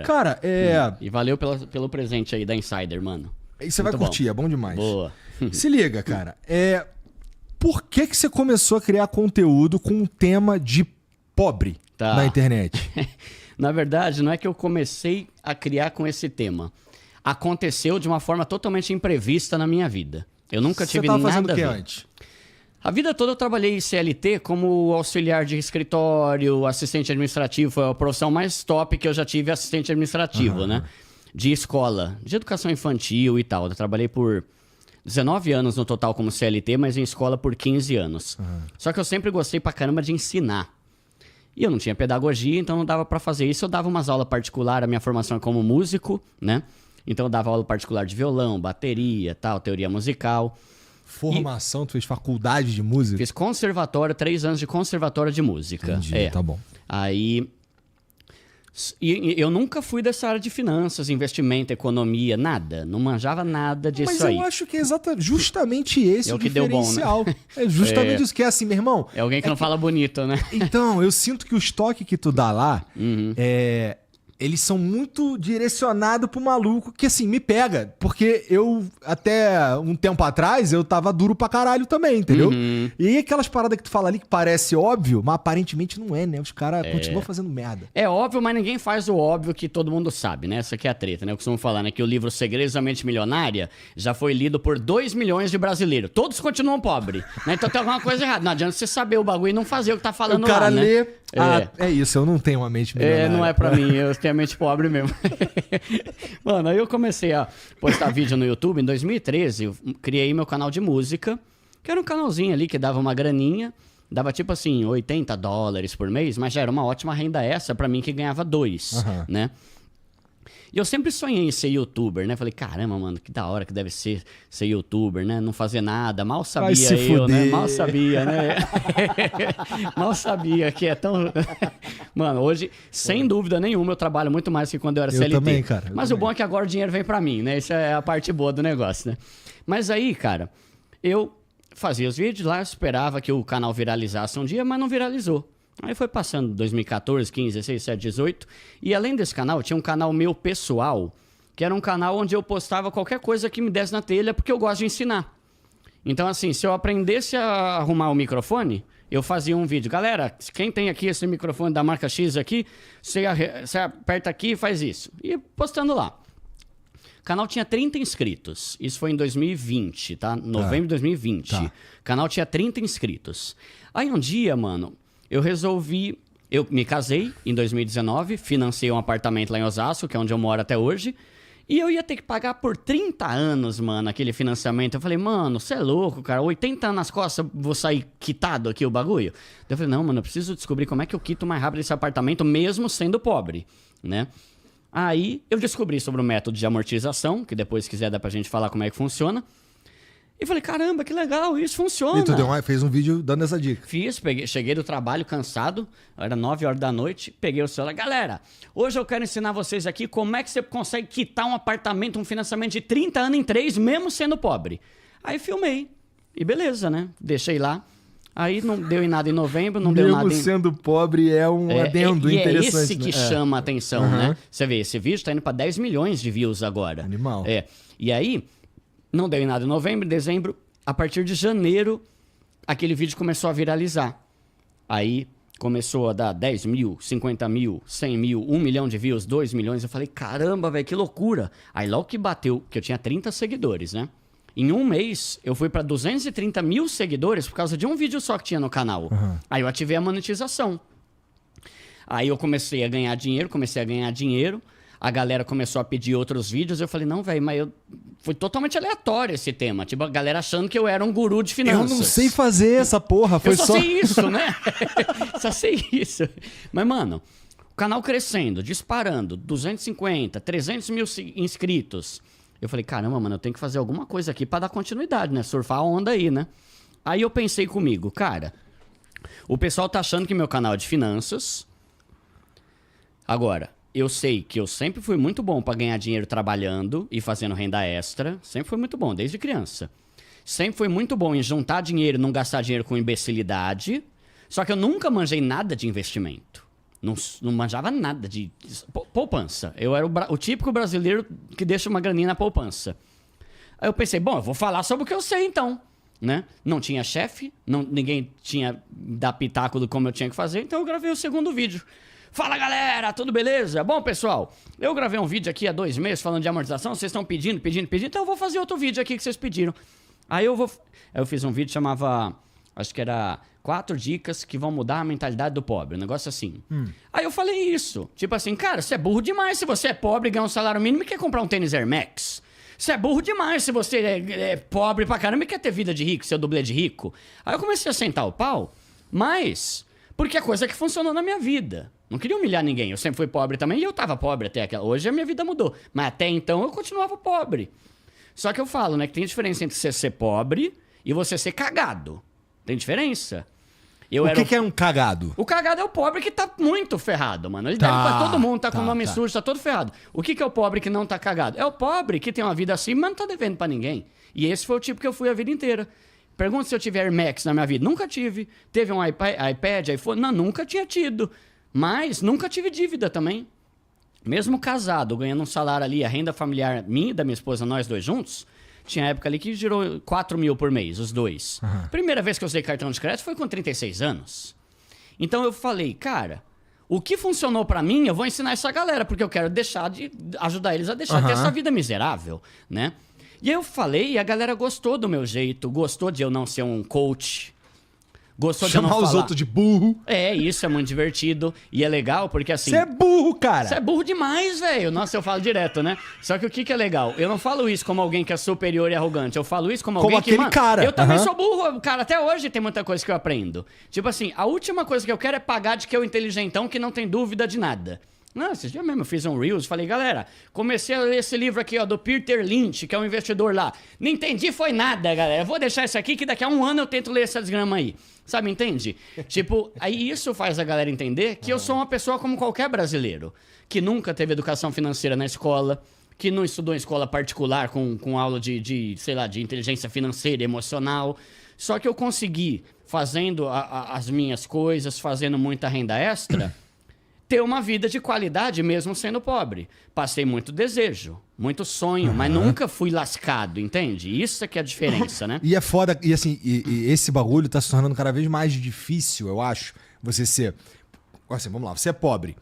cara. Cara, E valeu pelo presente aí da Insider, mano. Aí você vai Muito curtir, bom. é bom demais. Boa. Se liga, cara. Por que você começou a criar conteúdo com um tema de pobre na internet? Na verdade, não é que eu comecei a criar com esse tema. Aconteceu de uma forma totalmente imprevista na minha vida. Eu nunca tive nada a ver. Você tava fazendo o que antes? A vida toda eu trabalhei em CLT como auxiliar de escritório, assistente administrativo. Foi a profissão mais top que eu já tive, assistente administrativo, né? De escola, de educação infantil e tal. Eu trabalhei por 19 anos no total como CLT, mas em escola por 15 anos. Só que eu sempre gostei pra caramba de ensinar. E eu não tinha pedagogia, então não dava pra fazer isso. Eu dava umas aulas particulares, a minha formação é como músico, né? Então eu dava aula particular de violão, bateria, tal, teoria musical. Formação, tu fez faculdade de música? Fiz conservatório, 3 anos de conservatório de música. Entendi, tá bom. Aí... E eu nunca fui dessa área de finanças, investimento, economia, nada. Não manjava nada disso aí. Mas eu acho que é justamente esse É o o que deu bom, né? diferencial. É justamente isso que é assim, meu irmão. É alguém que não fala bonito, né? Então, eu sinto que os toques que tu dá lá, eles são muito direcionados pro maluco, que assim, me pega. Porque eu, até um tempo atrás, eu tava duro pra caralho também, entendeu? E aí aquelas paradas que tu fala ali que parece óbvio, mas aparentemente não é, né? Os caras continuam fazendo merda. É óbvio, mas ninguém faz o óbvio que todo mundo sabe, né? Essa aqui é a treta, né? Eu costumo falar, né? Que o livro Segredos da Mente Milionária já foi lido por 2 milhões de brasileiros. Todos continuam pobres, né? Então tem alguma coisa errada. Não adianta você saber o bagulho e não fazer o que tá falando lá, O cara né? lê... é isso, eu não tenho uma mente milionária. Não é pra mim, eu tenho a mente pobre mesmo. Mano, aí eu comecei a postar vídeo no YouTube em 2013, eu criei meu canal de música, que era um canalzinho ali que dava uma graninha, dava tipo assim, $80 por mês, mas já era uma ótima renda extra pra mim que ganhava 2, né? E eu sempre sonhei em ser youtuber, né? Falei, caramba, mano, que da hora que deve ser youtuber, né? Não fazer nada, mal sabia eu, né? Mal sabia, né? Mal sabia que é tão... Mano, hoje, sem dúvida nenhuma, eu trabalho muito mais que quando eu era CLT. Também, cara. Mas o bom é que agora o dinheiro vem pra mim, né? Isso é a parte boa do negócio, né? Mas aí, cara, eu fazia os vídeos lá, esperava que o canal viralizasse um dia, mas não viralizou. Aí foi passando 2014, 15, 16, 17, 18. E além desse canal, tinha um canal meu pessoal, que era um canal onde eu postava qualquer coisa que me desse na telha, porque eu gosto de ensinar. Então, assim, se eu aprendesse a arrumar o microfone, eu fazia um vídeo. Galera, quem tem aqui esse microfone da marca X aqui, você aperta aqui e faz isso. E postando lá. O canal tinha 30 inscritos. Isso foi em 2020, tá? Novembro de 2020. O canal tinha 30 inscritos. Aí um dia, mano... Eu resolvi... Eu me casei em 2019, financei um apartamento lá em Osasco, que é onde eu moro até hoje, e eu ia ter que pagar por 30 anos, mano, aquele financiamento. Eu falei, mano, você é louco, cara, 80 anos nas costas, vou sair quitado aqui o bagulho? Eu falei, não, mano, eu preciso descobrir como é que eu quito mais rápido esse apartamento, mesmo sendo pobre, né? Aí eu descobri sobre o método de amortização, que depois, se quiser, dá pra gente falar como é que funciona. E falei, caramba, que legal, isso funciona. E tu fez um vídeo dando essa dica. Fiz, cheguei do trabalho cansado, era 9 horas da noite, peguei o celular. Galera, hoje eu quero ensinar vocês aqui como é que você consegue quitar um apartamento, um financiamento de 30 anos em 3, mesmo sendo pobre. Aí filmei, e beleza, né? Deixei lá. Aí não deu em nada em novembro, não deu nada em... Mesmo sendo pobre é um adendo interessante. É esse que chama a atenção, né? Você vê, esse vídeo tá indo pra 10 milhões de views agora. Animal. E aí... Não deu em nada em novembro, dezembro. A partir de janeiro, aquele vídeo começou a viralizar. Aí começou a dar 10 mil, 50 mil, 100 mil, 1 milhão de views, 2 milhões. Eu falei, caramba, velho, que loucura. Aí logo que bateu, que eu tinha 30 seguidores, né? Em um mês, eu fui pra 230 mil seguidores por causa de um vídeo só que tinha no canal. Aí eu ativei a monetização. Aí eu comecei a ganhar dinheiro. A galera começou a pedir outros vídeos. Eu falei, não, velho, mas foi totalmente aleatório esse tema. Tipo, a galera achando que eu era um guru de finanças. Eu não sei fazer essa porra. Foi eu só sei isso, né? Só sei isso. Mas, mano, o canal crescendo, disparando, 250, 300 mil inscritos. Eu falei, caramba, mano, eu tenho que fazer alguma coisa aqui pra dar continuidade, né? Surfar a onda aí, né? Aí eu pensei comigo, cara, o pessoal tá achando que meu canal é de finanças. Agora... Eu sei que eu sempre fui muito bom pra ganhar dinheiro trabalhando e fazendo renda extra. Sempre fui muito bom, desde criança. Sempre fui muito bom em juntar dinheiro e não gastar dinheiro com imbecilidade. Só que eu nunca manjei nada de investimento. Não manjava nada de poupança. Eu era o típico brasileiro que deixa uma graninha na poupança. Aí eu pensei, bom, eu vou falar sobre o que eu sei então, né? Não tinha chefe, ninguém tinha dar pitaco do como eu tinha que fazer, então eu gravei o segundo vídeo. Fala, galera, tudo beleza? Bom, pessoal, eu gravei um vídeo aqui há 2 meses falando de amortização, vocês estão pedindo, então eu vou fazer outro vídeo aqui que vocês pediram. Aí eu fiz um vídeo que chamava, acho que era 4 dicas que vão mudar a mentalidade do pobre, um negócio assim. Aí eu falei isso, tipo assim, cara, você é burro demais se você é pobre, ganha um salário mínimo e quer comprar um tênis Air Max. Você é burro demais se você é pobre pra caramba e quer ter vida de rico, ser dublê de rico. Aí eu comecei a sentar o pau, mas porque é coisa que funcionou na minha vida. Não queria humilhar ninguém, eu sempre fui pobre também e eu tava pobre até aquela. Hoje a minha vida mudou, mas até então eu continuava pobre. Só que eu falo, né, que tem diferença entre você ser pobre e você ser cagado. Tem diferença. O que é um cagado? O cagado é o pobre que tá muito ferrado, mano. Ele deve pra todo mundo, tá com o nome sujo, tá todo ferrado. O que é o pobre que não tá cagado? É o pobre que tem uma vida assim, mas não tá devendo pra ninguém. E esse foi o tipo que eu fui a vida inteira. Pergunta se eu tive Air Max na minha vida. Nunca tive. Teve um iPad, iPhone? Não, nunca tinha tido. Mas nunca tive dívida também. Mesmo casado, ganhando um salário ali, a renda familiar minha e da minha esposa, nós dois juntos, tinha época ali que girou 4 mil por mês, os dois. Primeira vez que eu usei cartão de crédito foi com 36 anos. Então eu falei, cara, o que funcionou pra mim, eu vou ensinar essa galera, porque eu quero ajudar eles a deixar de ter essa vida miserável, né? E aí eu falei, e a galera gostou do meu jeito, gostou de eu não ser um coach, gostou de eu não falar. Chamar os outros de burro. É, isso é muito divertido. E é legal porque assim... Você é burro, cara. Você é burro demais, velho. Nossa, eu falo direto, né? Só que o que é legal? Eu não falo isso como alguém que é superior e arrogante. Eu falo isso como alguém aquele que... Mano, cara. eu também sou burro, cara. Até hoje tem muita coisa que eu aprendo. Tipo assim, a última coisa que eu quero é pagar de que eu inteligentão que não tem dúvida de nada. Não, esse dia mesmo eu fiz um Reels, falei, galera, comecei a ler esse livro aqui, ó, do Peter Lynch, que é um investidor lá. Não entendi foi nada, galera. Eu vou deixar isso aqui que daqui a 1 ano eu tento ler essa desgrama aí. Sabe, entende? Tipo, aí isso faz a galera entender que eu sou uma pessoa como qualquer brasileiro, que nunca teve educação financeira na escola, que não estudou em escola particular com aula sei lá, de inteligência financeira e emocional. Só que eu consegui, fazendo as minhas coisas, fazendo muita renda extra... ter uma vida de qualidade mesmo sendo pobre. Passei muito desejo, muito sonho, mas nunca fui lascado, entende? Isso é que é a diferença, né? E é foda, e assim, esse bagulho tá se tornando cada vez mais difícil, eu acho, você ser... Assim, vamos lá, você é pobre.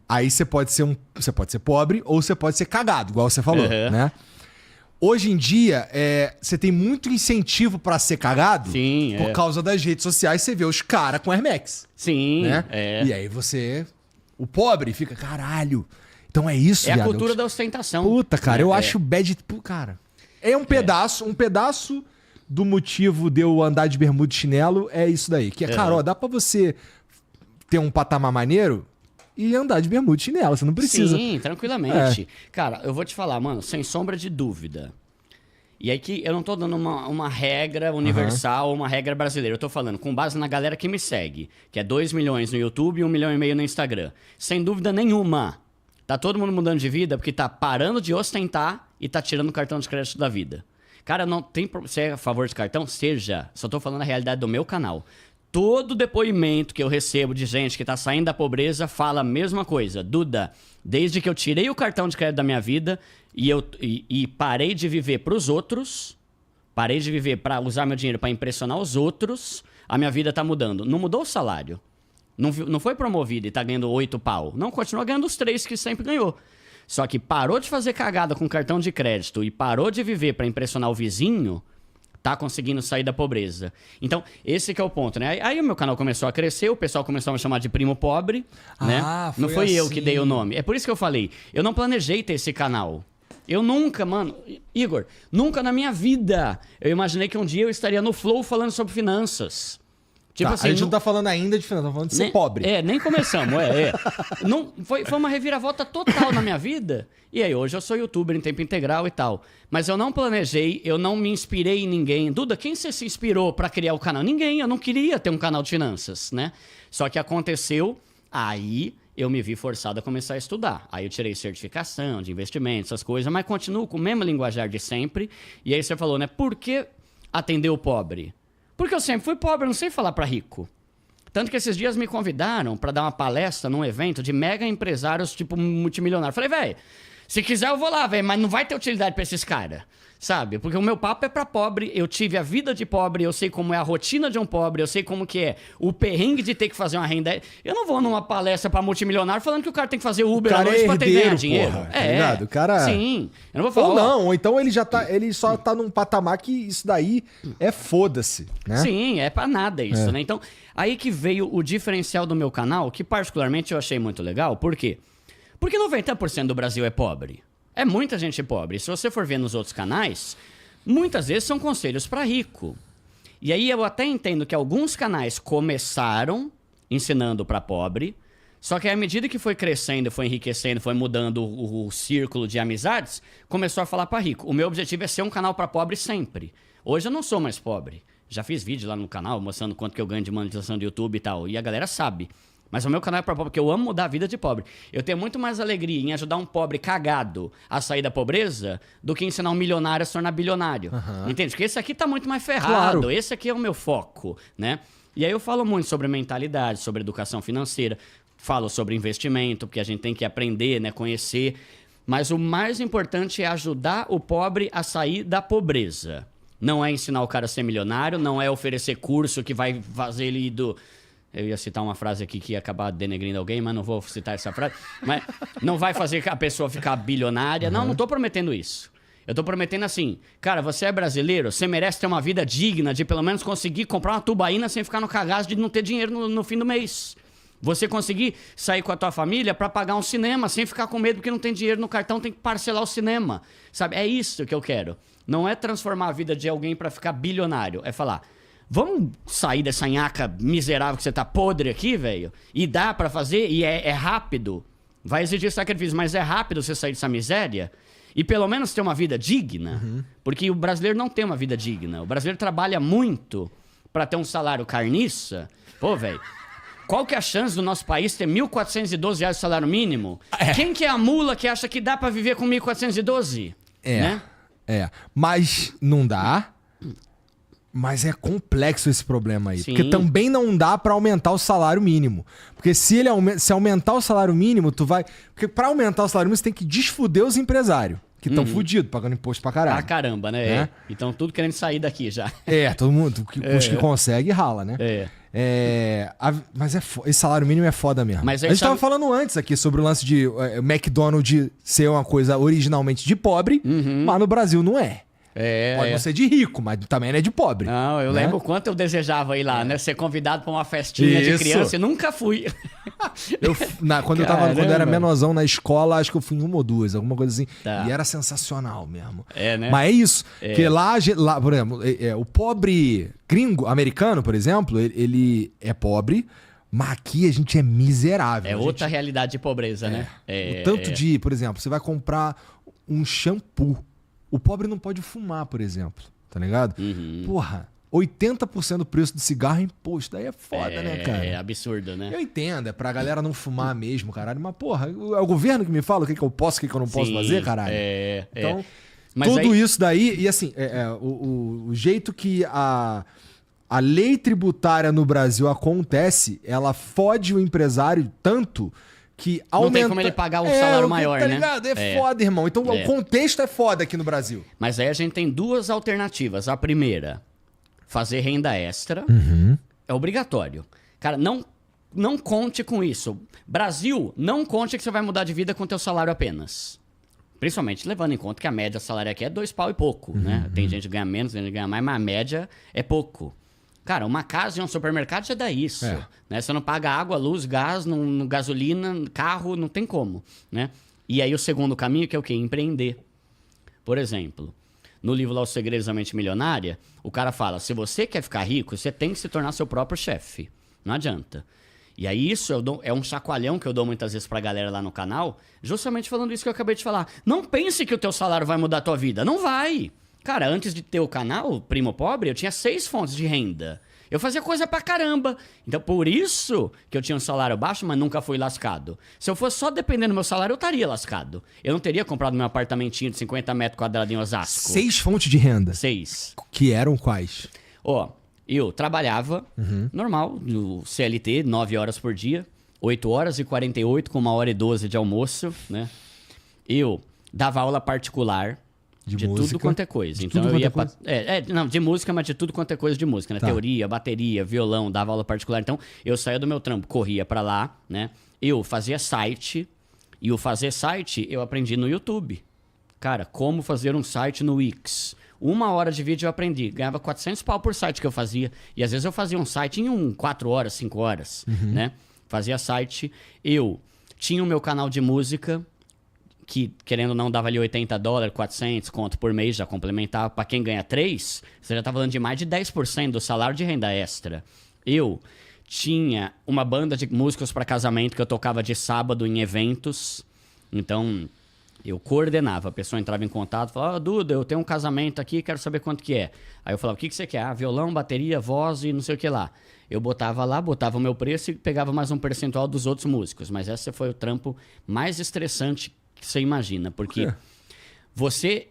Aí você pode ser pobre ou você pode ser cagado, igual você falou, né? Hoje em dia, você tem muito incentivo pra ser cagado. Sim, por causa das redes sociais, você vê os caras com Air Max. Sim, né? E aí você... O pobre fica, caralho. Então é isso, É viado. a cultura da ostentação. Puta, cara, eu acho bad... Cara, é um pedaço do motivo de eu andar de bermuda e chinelo é isso daí. Que é, cara, ó, dá pra você ter um patamar maneiro e andar de bermuda e chinelo. Você não precisa. Sim, tranquilamente. Cara, eu vou te falar, mano, sem sombra de dúvida. E aí que eu não tô dando uma regra universal ou uma regra brasileira. Eu tô falando com base na galera que me segue, que é 2 milhões no YouTube e 1,5 milhão no Instagram. Sem dúvida nenhuma, tá todo mundo mudando de vida porque tá parando de ostentar e tá tirando o cartão de crédito da vida. Cara, não tem... Você é a favor de cartão? Seja. Só tô falando a realidade do meu canal. Todo depoimento que eu recebo de gente que tá saindo da pobreza fala a mesma coisa. Duda, desde que eu tirei o cartão de crédito da minha vida e parei de viver pros outros, parei de viver pra usar meu dinheiro pra impressionar os outros, a minha vida tá mudando. Não mudou o salário. Não foi promovido e tá ganhando 8 pau. Não, continua ganhando os 3 que sempre ganhou. Só que parou de fazer cagada com cartão de crédito e parou de viver pra impressionar o vizinho, tá conseguindo sair da pobreza. Então, esse que é o ponto, né? Aí o meu canal começou a crescer, o pessoal começou a me chamar de primo pobre, né? Não foi eu que dei o nome. É por isso que eu falei, eu não planejei ter esse canal. Eu nunca, mano... Igor, nunca na minha vida eu imaginei que um dia eu estaria no Flow falando sobre finanças. Tipo assim, a gente não tá falando ainda de finanças, tá falando de ser pobre. Nem começamos, Não, foi uma reviravolta total na minha vida. E aí, hoje eu sou youtuber em tempo integral e tal. Mas eu não planejei, eu não me inspirei em ninguém. Duda, quem você se inspirou pra criar o canal? Ninguém, eu não queria ter um canal de finanças, né? Só que aconteceu, aí eu me vi forçado a começar a estudar. Aí eu tirei certificação de investimentos, essas coisas, mas continuo com o mesmo linguajar de sempre. E aí você falou, né? Por que atender o pobre? Porque eu sempre fui pobre, eu não sei falar pra rico. Tanto que esses dias me convidaram pra dar uma palestra num evento de mega empresários, tipo, multimilionários. Falei, velho, se quiser eu vou lá, velho, mas não vai ter utilidade pra esses caras. Sabe? Porque o meu papo é pra pobre, eu tive a vida de pobre, eu sei como é a rotina de um pobre, eu sei como que é o perrengue de ter que fazer uma renda. Eu não vou numa palestra pra multimilionário falando que o cara tem que fazer Uber à noite pra ter ganhar dinheiro. Porra, tá ligado? O cara... Sim. Eu não vou falar... Ou não, ou então ele só tá num patamar que isso daí é foda-se, né? Sim, é pra nada isso, né? Então, aí que veio o diferencial do meu canal, que particularmente eu achei muito legal. Por quê? Porque 90% do Brasil é pobre. É muita gente pobre. Se você for ver nos outros canais, muitas vezes são conselhos para rico. E aí eu até entendo que alguns canais começaram ensinando para pobre, só que à medida que foi crescendo, foi enriquecendo, foi mudando o círculo de amizades, começou a falar para rico. O meu objetivo é ser um canal para pobre sempre. Hoje eu não sou mais pobre. Já fiz vídeo lá no canal mostrando quanto que eu ganho de monetização do YouTube e tal. E a galera sabe. Mas o meu canal é pra pobre, porque eu amo mudar a vida de pobre. Eu tenho muito mais alegria em ajudar um pobre cagado a sair da pobreza do que ensinar um milionário a se tornar bilionário. Entende? Porque esse aqui tá muito mais ferrado. Claro. Esse aqui é o meu foco, né? E aí eu falo muito sobre mentalidade, sobre educação financeira. Falo sobre investimento, porque a gente tem que aprender, né? Conhecer. Mas o mais importante é ajudar o pobre a sair da pobreza. Não é ensinar o cara a ser milionário, não é oferecer curso que vai fazer ele ir do... Eu ia citar uma frase aqui que ia acabar denegrindo alguém, mas não vou citar essa frase. Mas não vai fazer a pessoa ficar bilionária. Não tô prometendo isso. Eu tô prometendo assim, cara, você é brasileiro, você merece ter uma vida digna de pelo menos conseguir comprar uma tubaína sem ficar no cagaço de não ter dinheiro no fim do mês. Você conseguir sair com a tua família pra pagar um cinema sem ficar com medo porque não tem dinheiro no cartão, tem que parcelar o cinema. Sabe? É isso que eu quero. Não é transformar a vida de alguém pra ficar bilionário. É falar... Vamos sair dessa nhaca miserável que você tá podre aqui, velho? E dá pra fazer, e é rápido. Vai exigir sacrifício, mas é rápido você sair dessa miséria e pelo menos ter uma vida digna. Porque o brasileiro não tem uma vida digna. O brasileiro trabalha muito pra ter um salário carniça. Pô, velho, qual que é a chance do nosso país ter R$1.412 de salário mínimo? Quem que é a mula que acha que dá pra viver com 1.412? Né? Mas não dá. Mas é complexo esse problema aí. Sim. Porque também não dá pra aumentar o salário mínimo. Porque se aumentar o salário mínimo, tu vai... Porque pra aumentar o salário mínimo, você tem que desfuder os empresários. Que estão fudidos, pagando imposto pra caralho. Ah, caramba, né? Então tudo querendo sair daqui já. Todo mundo. Os que consegue, rala, né? Mas esse salário mínimo é foda mesmo. Mas a gente tava falando antes aqui sobre o lance de McDonald's ser uma coisa originalmente de pobre, mas no Brasil não é. Pode não ser de rico, mas também não é de pobre. Não, eu lembro o quanto eu desejava ir lá, né? Ser convidado pra uma festinha de criança e nunca fui. Quando eu era menorzão na escola, acho que eu fui em uma ou duas, alguma coisa assim. E era sensacional mesmo. Né? Mas é isso. Porque lá, por exemplo, o pobre gringo americano, por exemplo, ele é pobre, mas aqui a gente é miserável. É outra realidade de pobreza, né? O tanto de, por exemplo, você vai comprar um shampoo. O pobre não pode fumar, por exemplo, tá ligado? Porra, 80% do preço do cigarro é imposto. Daí é foda, né, cara? É absurdo, né? Eu entendo, é pra galera não fumar mesmo, caralho. Mas, porra, é o governo que me fala o que eu posso, o que eu não posso fazer, caralho. Então, mas tudo isso daí... E assim, o jeito que a lei tributária no Brasil acontece, ela fode o empresário tanto... Que aumenta... Não tem como ele pagar um salário maior, tá né? ligado? É foda, irmão. Então o contexto é foda aqui no Brasil. Mas aí a gente tem duas alternativas. A primeira, fazer renda extra. É obrigatório. Cara, não conte com isso. Brasil, não conte que você vai mudar de vida com o teu salário apenas. Principalmente levando em conta que a média salária aqui é 2 pau e pouco, né? Tem gente que ganha menos, tem gente que ganha mais, mas a média é pouco. Cara, uma casa e um supermercado já dá isso, né? Você não paga água, luz, gás, gasolina, carro, não tem como, né? E aí o segundo caminho que é o quê? Empreender. Por exemplo, no livro lá Os Segredos da Mente Milionária, o cara fala, se você quer ficar rico, você tem que se tornar seu próprio chefe. Não adianta. E aí isso é um chacoalhão que eu dou muitas vezes pra galera lá no canal, justamente falando isso que eu acabei de falar. Não pense que o teu salário vai mudar a tua vida. Não vai. Cara, antes de ter o canal Primo Pobre, eu tinha 6 fontes de renda. Eu fazia coisa pra caramba. Então, por isso que eu tinha um salário baixo, mas nunca fui lascado. Se eu fosse só dependendo do meu salário, eu estaria lascado. Eu não teria comprado meu apartamentinho de 50 metros quadrados em Osasco. 6 fontes de renda? 6. Que eram quais? Ó, eu trabalhava normal, no CLT, 9 horas por dia, 8 horas e 48 com 1h12 de almoço, né? Eu dava aula particular de tudo quanto é coisa. De Então tudo eu ia quanto é pra... não, de música, mas de tudo quanto é coisa de música, né? Tá. Teoria, bateria, violão, dava aula particular. Então eu saía do meu trampo, corria pra lá, né? Eu fazia site, e o fazer site eu aprendi no YouTube. Cara, como fazer um site no Wix. 1 hora de vídeo eu aprendi. Ganhava 400 pau por site que eu fazia. E às vezes eu fazia um site em 4 horas, 5 horas, né? Fazia site. Eu tinha o meu canal de música, que querendo ou não dava ali $80, 400 conto por mês, já complementava. Pra quem ganha 3, você já tá falando de mais de 10% do salário de renda extra. Eu tinha uma banda de músicos para casamento que eu tocava de sábado em eventos. Então... eu coordenava, a pessoa entrava em contato, falava, Duda, eu tenho um casamento aqui, quero saber quanto que é. Aí eu falava, o que você quer? Ah, violão, bateria, voz e não sei o que lá. Eu botava lá, botava o meu preço e pegava mais um percentual dos outros músicos. Mas esse foi o trampo mais estressante que você imagina, porque você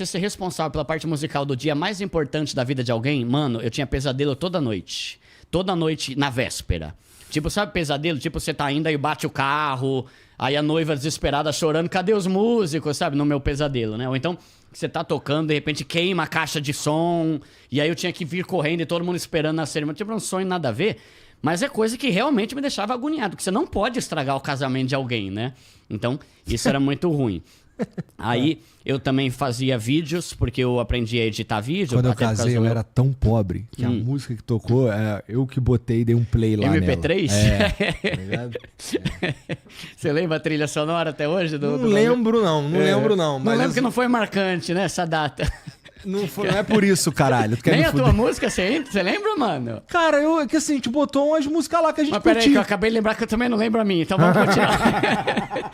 ser responsável pela parte musical do dia mais importante da vida de alguém, mano, eu tinha pesadelo toda noite na véspera. Tipo, sabe pesadelo? Tipo, você tá indo aí bate o carro, aí a noiva desesperada chorando, cadê os músicos, sabe? No meu pesadelo, né? Ou então, você tá tocando, de repente queima a caixa de som, e aí eu tinha que vir correndo e todo mundo esperando na cerimônia. Tipo, um sonho nada a ver, mas é coisa que realmente me deixava agoniado, porque você não pode estragar o casamento de alguém, né? Então, isso era muito ruim. Aí eu também fazia vídeos, porque eu aprendi a editar vídeo. Quando eu até por causa casei, do eu meu era tão pobre que a música que tocou, eu que botei e dei um play lá MP3? nela. Tá ligado? Você lembra a trilha sonora até hoje? Não lembro não. Não lembro que não foi marcante, né, essa data. Não é por isso, caralho. Tu quer Nem me a fuder? tua música, você lembra, mano? Cara, que assim, a gente botou umas músicas lá que a gente Mas peraí, que eu curtia. acabei de lembrar que eu também não lembro a minha, então vamos continuar.